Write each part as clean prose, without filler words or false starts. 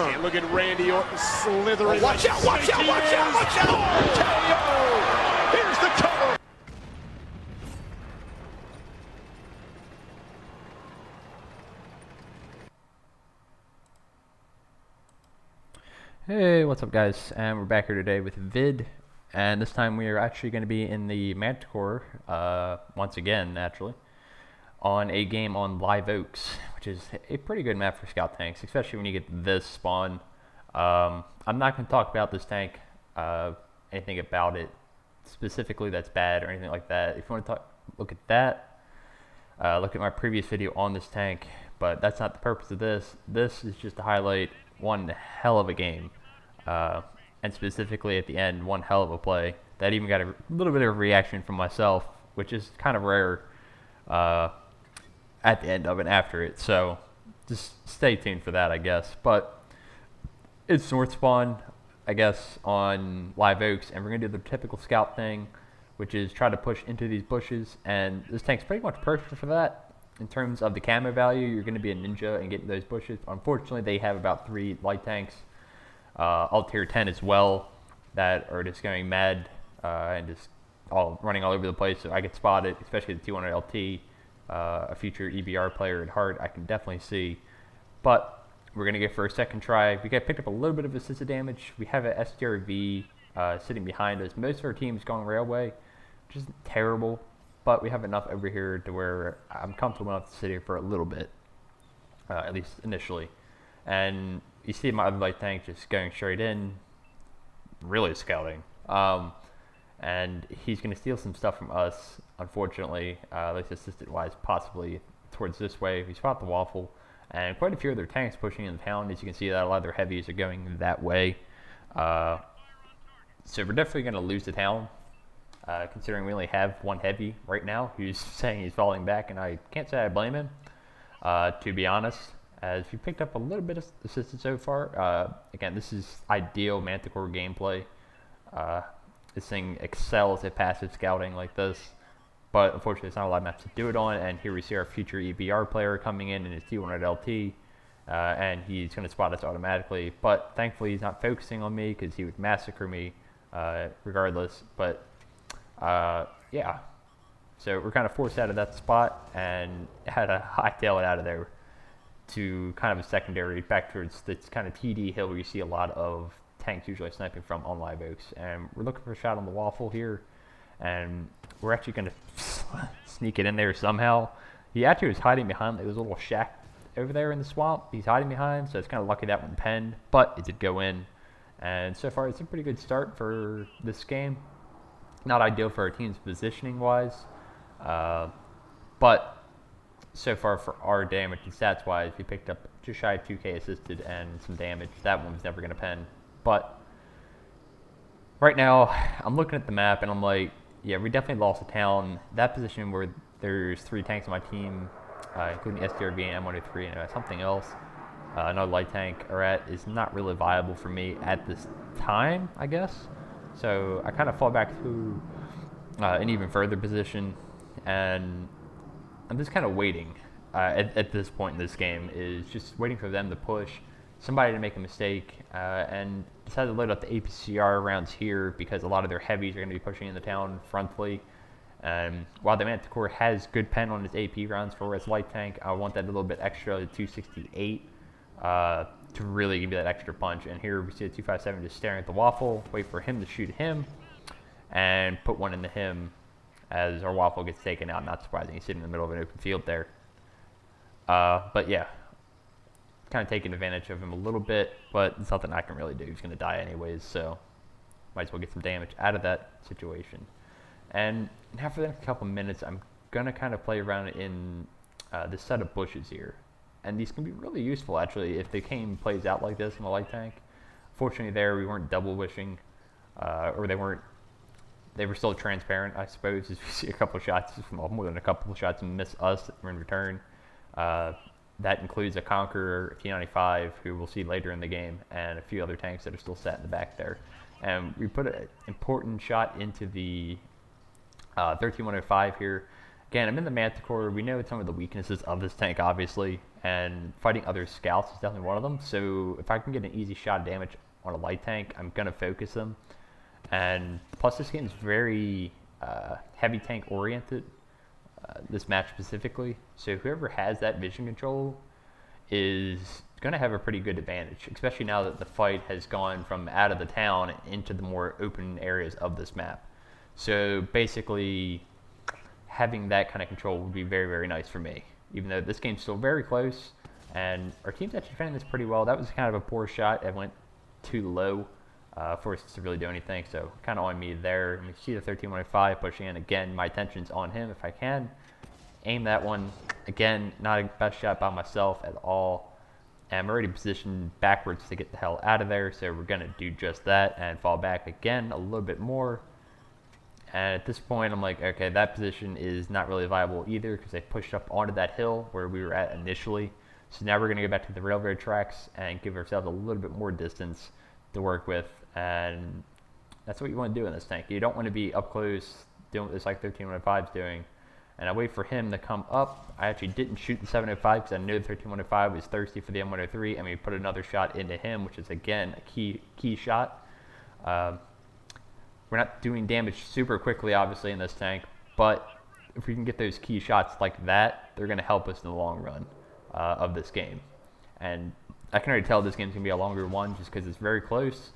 And look at Randy Orton slithering. Watch out, watch out, watch out, watch out! KO! Here's the cover! Hey, what's up guys? And we're back here today with Vid, and this time we are actually going to be in the Manticore, once again actually, on a game on Live Oaks, which is a pretty good map for scout tanks, especially when you get this spawn. I'm not going to talk about this tank, anything about it specifically that's bad or anything like that. If you want to look at that, look at my previous video on this tank, but that's not the purpose of this. This is just to highlight one hell of a game. And specifically at the end, one hell of a play that even got a little bit of a reaction from myself, which is kind of rare at the end of it after it. So just stay tuned for that, I guess. But it's North Spawn, I guess, on Live Oaks, and we're going to do the typical scout thing, which is try to push into these bushes. And this tank's pretty much perfect for that. In terms of the camo value, you're going to be a ninja and get in those bushes. Unfortunately, they have about 3 light tanks, all tier 10 as well, that are just going mad and just running all over the place. So I get spotted, especially the 200 LT, a future EBR player at heart, I can definitely see. But we're going to get for a second try. We got picked up a little bit of assisted damage. We have an STRV sitting behind us. Most of our team is going railway, which is terrible. But we have enough over here to where I'm comfortable enough to sit here for a little bit, at least initially. And you see my other light tank just going straight in, really scouting. And he's going to steal some stuff from us, unfortunately, at least assisted-wise, possibly towards this way. We spot the waffle, and quite a few other tanks pushing in the town. As you can see, that a lot of their heavies are going that way. So we're definitely going to lose the town. Considering we only have one heavy right now who's saying he's falling back, and I can't say I blame him, to be honest, as we picked up a little bit of assistance so far. Again, this is ideal Manticore gameplay. This thing excels at passive scouting like this, but unfortunately there's not a lot of maps to do it on, and here we see our future EBR player coming in his T100 LT, and he's going to spot us automatically, but thankfully he's not focusing on me because he would massacre me regardless. But yeah, so we're kind of forced out of that spot and had to hightail it out of there to kind of a secondary back towards this kind of TD hill where you see a lot of tanks usually sniping from on Live Oaks. And we're looking for a shot on the waffle here, and we're actually going to sneak it in there somehow. He actually was hiding behind those little shack over there in the swamp. He's hiding behind, so it's kind of lucky that one penned, but it did go in. And so far it's a pretty good start for this game. Not ideal for our team's positioning wise, but so far for our damage and stats wise, we picked up just shy of 2k assisted and some damage. That one was never going to pen. But right now I'm looking at the map and I'm like, yeah, we definitely lost a town. That position where there's 3 tanks on my team, including STRV and M103 and something else, another light tank are at, is not really viable for me at this time, I guess. So I kind of fall back to an even further position, and I'm just kind of waiting at this point in this game, is just waiting for them to push, somebody to make a mistake, and decide to load up the APCR rounds here because a lot of their heavies are going to be pushing in the town frontally. And while the Manticore has good pen on his AP rounds for his light tank, I want that a little bit extra, 268. To really give you that extra punch. And here we see the 257 just staring at the waffle, wait for him to shoot him, and put one into him as our waffle gets taken out. Not surprising, he's sitting in the middle of an open field there. But yeah, kind of taking advantage of him a little bit, but it's nothing I can really do. He's going to die anyways, so might as well get some damage out of that situation. And now for the next couple minutes, I'm going to kind of play around in this set of bushes here. And these can be really useful, actually, if the game plays out like this in the light tank. Fortunately, there we weren't double wishing, or they were still transparent, I suppose. As we see a couple of shots, well, more than a couple of shots, and miss us in return. That includes a Conqueror T95, who we'll see later in the game, and a few other tanks that are still sat in the back there. And we put an important shot into the 13105 here, Again, I'm in the Manticore. We know some of the weaknesses of this tank, obviously, and fighting other scouts is definitely one of them. So if I can get an easy shot of damage on a light tank, I'm going to focus them. And plus, this game is very heavy tank oriented, this match specifically. So whoever has that vision control is going to have a pretty good advantage, especially now that the fight has gone from out of the town into the more open areas of this map. So basically, having that kind of control would be very, very nice for me, even though this game's still very close, and our team's actually defending this pretty well. That was kind of a poor shot. It went too low for us to really do anything, so kind of on me there. And we see the 13-105 pushing in. Again, my attention's on him if I can. Aim that one. Again, not a best shot by myself at all. And I'm already positioned backwards to get the hell out of there, so we're going to do just that and fall back again a little bit more. And at this point, I'm like, okay, that position is not really viable either because they pushed up onto that hill where we were at initially. So now we're going to go back to the railroad tracks and give ourselves a little bit more distance to work with. And that's what you want to do in this tank. You don't want to be up close doing what this like 13-105 is doing. And I wait for him to come up. I actually didn't shoot the 705 because I knew the 13-105 was thirsty for the M103, and we put another shot into him, which is again a key shot. We're not doing damage super quickly, obviously, in this tank, but if we can get those key shots like that, they're going to help us in the long run of this game. And I can already tell this game's going to be a longer one just because it's very close,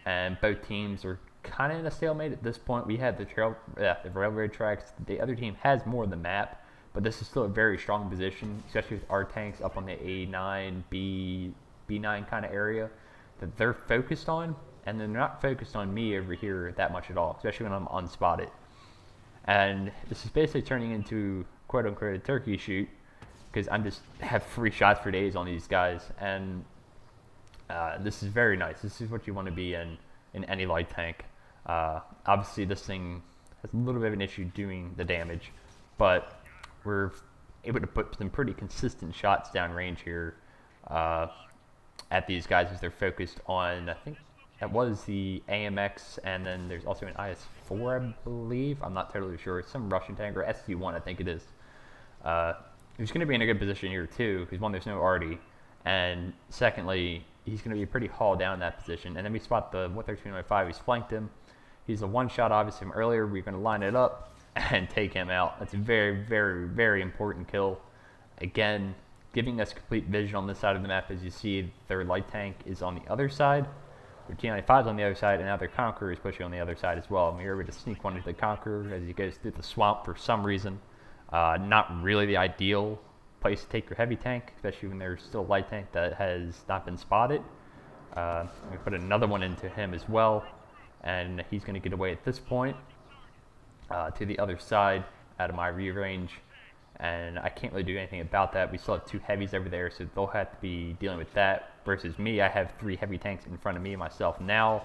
and both teams are kind of in a stalemate at this point. We have the railroad tracks. The other team has more of the map, but this is still a very strong position, especially with our tanks up on the A9, B9 kind of area that they're focused on. And they're not focused on me over here that much at all, especially when I'm unspotted. And this is basically turning into quote-unquote a turkey shoot because I'm just have free shots for days on these guys. And this is very nice. This is what you want to be in any light tank. Obviously, this thing has a little bit of an issue doing the damage, but we're able to put some pretty consistent shots downrange here at these guys as they're focused on, I think, that was the AMX, and then there's also an IS-4, I believe. I'm not totally sure. It's some Russian tank, or SC-1, I think it is. He's going to be in a good position here, too, because one, there's no arty, and secondly, he's going to be pretty hauled down in that position. And then we spot the 13-105. He's flanked him. He's a one-shot, obviously, from earlier. We're going to line it up and take him out. That's a very, very, very important kill. Again, giving us complete vision on this side of the map. As you see, their light tank is on the other side. Their T-95 is on the other side, and now their Conqueror is pushing on the other side as well. And we were able to sneak one into the Conqueror as he goes through the swamp for some reason. Not really the ideal place to take your heavy tank, especially when there's still a light tank that has not been spotted. We put another one into him as well, and he's going to get away at this point to the other side out of my rear range. And I can't really do anything about that. We still have two heavies over there, so they'll have to be dealing with that. Versus me, I have three heavy tanks in front of me myself now,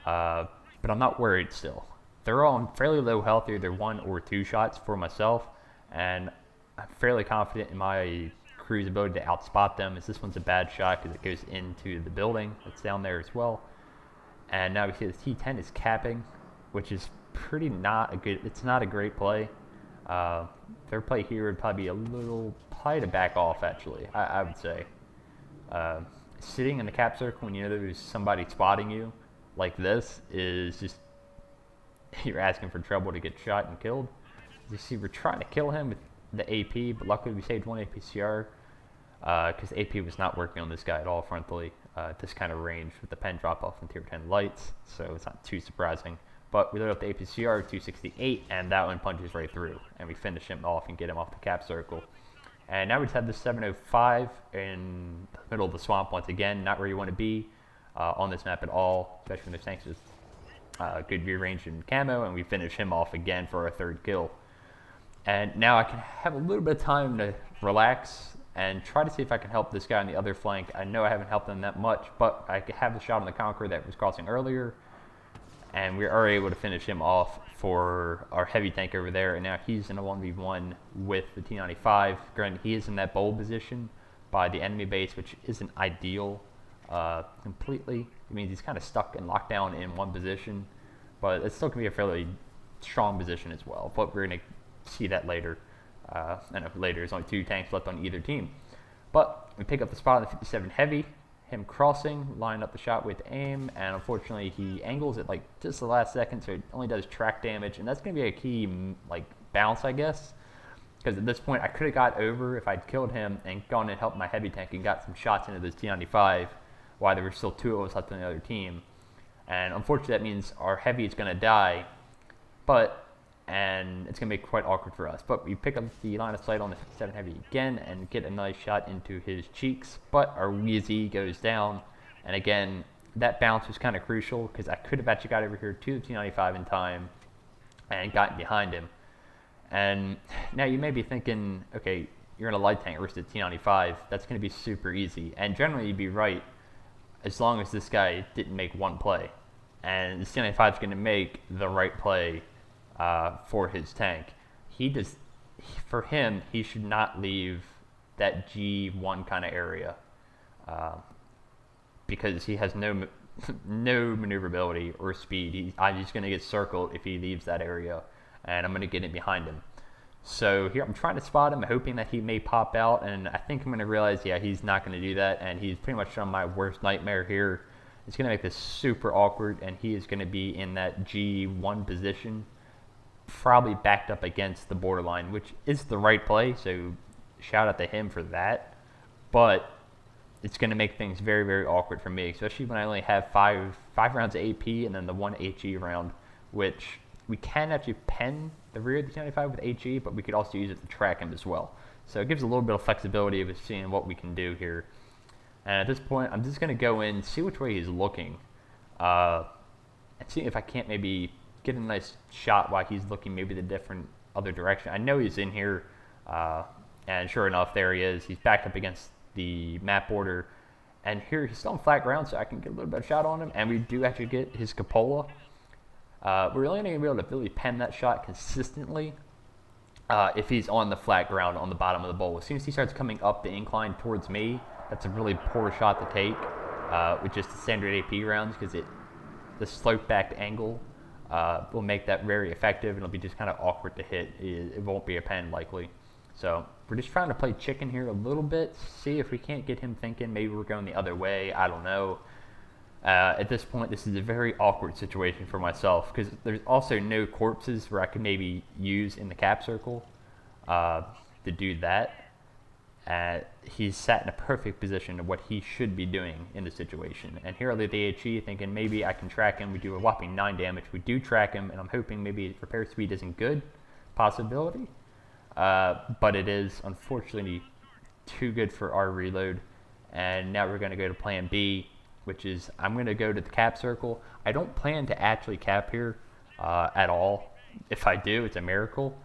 but I'm not worried still. They're all on fairly low health, either one or two shots for myself, and I'm fairly confident in my crew's ability to outspot them, as this one's a bad shot because it goes into the building that's down there as well. And now we see the T10 is capping, which is pretty not a good, it's not a great play. Their play here would probably be a little, probably to back off actually, I would say. Sitting in the cap circle when you know there's somebody spotting you like this is just, you're asking for trouble to get shot and killed. As you see, we're trying to kill him with the AP, but luckily we saved one APCR because AP was not working on this guy at all frontally at this kind of range with the pen drop off and tier 10 lights, so it's not too surprising. But we load up the APCR 268, and that one punches right through, and we finish him off and get him off the cap circle. And now we just have this 705 in the middle of the swamp once again, not where you want to be on this map at all, especially when there's tanks with good rear range and camo, and we finish him off again for our third kill. And now I can have a little bit of time to relax and try to see if I can help this guy on the other flank. I know I haven't helped him that much, but I have the shot on the Conqueror that was crossing earlier, and we are able to finish him off for our heavy tank over there. And now he's in a 1v1 with the T-95. Granted, he is in that bold position by the enemy base, which isn't ideal completely. It means he's kind of stuck and locked down in one position, but it's still going to be a fairly strong position as well. But we're going to see that later. I know later there's only 2 tanks left on either team. But we pick up the spot on the 57 heavy, him crossing, line up the shot with aim, and unfortunately he angles it like just the last second, so it only does track damage, and that's going to be a key like bounce, I guess, because at this point I could have got over if I'd killed him and gone and helped my heavy tank and got some shots into this T95 while there were still 2 of us left on the other team. And unfortunately that means our heavy is going to die, and it's going to be quite awkward for us. But we pick up the line of sight on the 57 heavy again and get a nice shot into his cheeks, but our Wheezy goes down. And again, that bounce was kind of crucial because I could have actually got over here to the T95 in time and gotten behind him. And now you may be thinking, okay, you're in a light tank versus the T95, that's going to be super easy. And generally you'd be right as long as this guy didn't make one play. And the T95 is going to make the right play for his tank. For him, he should not leave that G1 kind of area because he has no maneuverability or speed. He's going to get circled if he leaves that area, and I'm going to get in behind him. So here I'm trying to spot him, hoping that he may pop out, and I think I'm going to realize, yeah, he's not going to do that, and he's pretty much on my worst nightmare here. It's going to make this super awkward, and he is going to be in that G1 position, probably backed up against the borderline, which is the right play, so shout out to him for that. But it's going to make things very, very awkward for me, especially when I only have five rounds of AP and then the 1 HE round, which we can actually pen the rear of the T95 with HE, but we could also use it to track him as well. So it gives a little bit of flexibility of seeing what we can do here. And at this point, I'm just going to go in, see which way he's looking, and see if I can't maybe get a nice shot while he's looking maybe the different other direction. I know he's in here, and sure enough, there he is. He's backed up against the map border, and here he's still on flat ground, so I can get a little bit of shot on him, and we do actually get his cupola. We're only going to be able to really pen that shot consistently if he's on the flat ground on the bottom of the bowl. As soon as he starts coming up the incline towards me, that's a really poor shot to take with just the standard AP rounds, because the slope back angle will make that very effective, and it'll be just kind of awkward to hit. It won't be a pen likely. So we're just trying to play chicken here a little bit, see if we can't get him thinking maybe we're going the other way. I don't know. At this point, this is a very awkward situation for myself because there's also no corpses where I could maybe use in the cap circle to do that. He's sat in a perfect position of what he should be doing in the situation. And here I leave the HE thinking maybe I can track him. We do a whopping 9 damage. We do track him, and I'm hoping maybe his repair speed isn't good. Possibility. But it is unfortunately too good for our reload. And now we're going to go to plan B, which is I'm going to go to the cap circle. I don't plan to actually cap here at all. If I do, it's a miracle.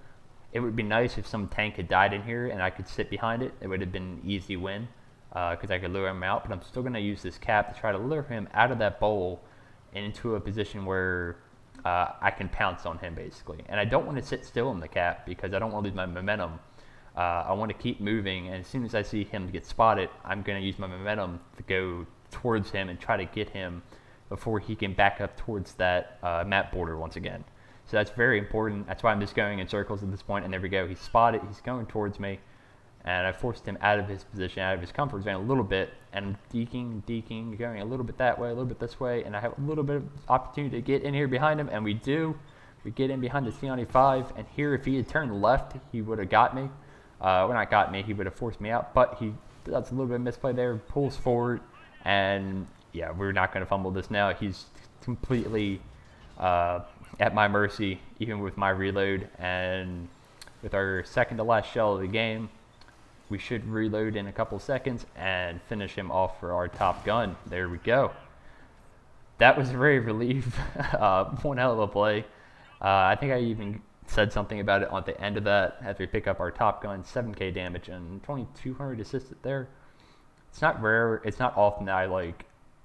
It would be nice if some tank had died in here and I could sit behind it. It would have been an easy win because I could lure him out. But I'm still going to use this cap to try to lure him out of that bowl and into a position where I can pounce on him, basically. And I don't want to sit still in the cap because I don't want to lose my momentum. I want to keep moving, and as soon as I see him get spotted, I'm going to use my momentum to go towards him and try to get him before he can back up towards that map border once again. So that's very important. That's why I'm just going in circles at this point, and there we go. He's spotted. He's going towards me, and I forced him out of his position, out of his comfort zone a little bit, and I'm deking, going a little bit that way, a little bit this way, and I have a little bit of opportunity to get in here behind him, and we do. We get in behind the T95, and here if he had turned left, he would have got me. Well, not got me, he would have forced me out, but he does a little bit of misplay there, pulls forward, and yeah, we're not going to fumble this now. He's completely at my mercy, even with my reload, and with our second to last shell of the game, we should reload in a couple seconds and finish him off for our top gun. There we go. That was very relief. One hell of a play. I think I even said something about it at the end of that after we pick up our top gun, 7k damage and 2200 assisted there. It's not rare. It's not often that I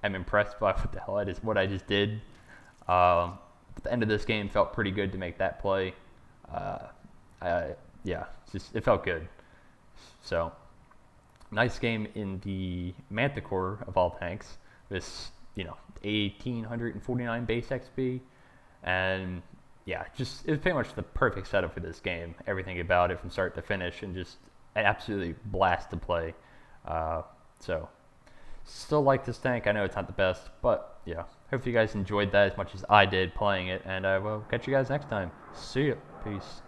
am impressed by what I just did. At the end of this game felt pretty good to make that play. Yeah, it felt good. So nice game in the Manticore of all tanks. This 1849 base XP, and yeah, just it was pretty much the perfect setup for this game. Everything about it from start to finish, and just an absolutely blast to play. So still like this tank. I know it's not the best, but yeah, hopefully you guys enjoyed that as much as I did playing it, and I will catch you guys next time. See ya. Peace.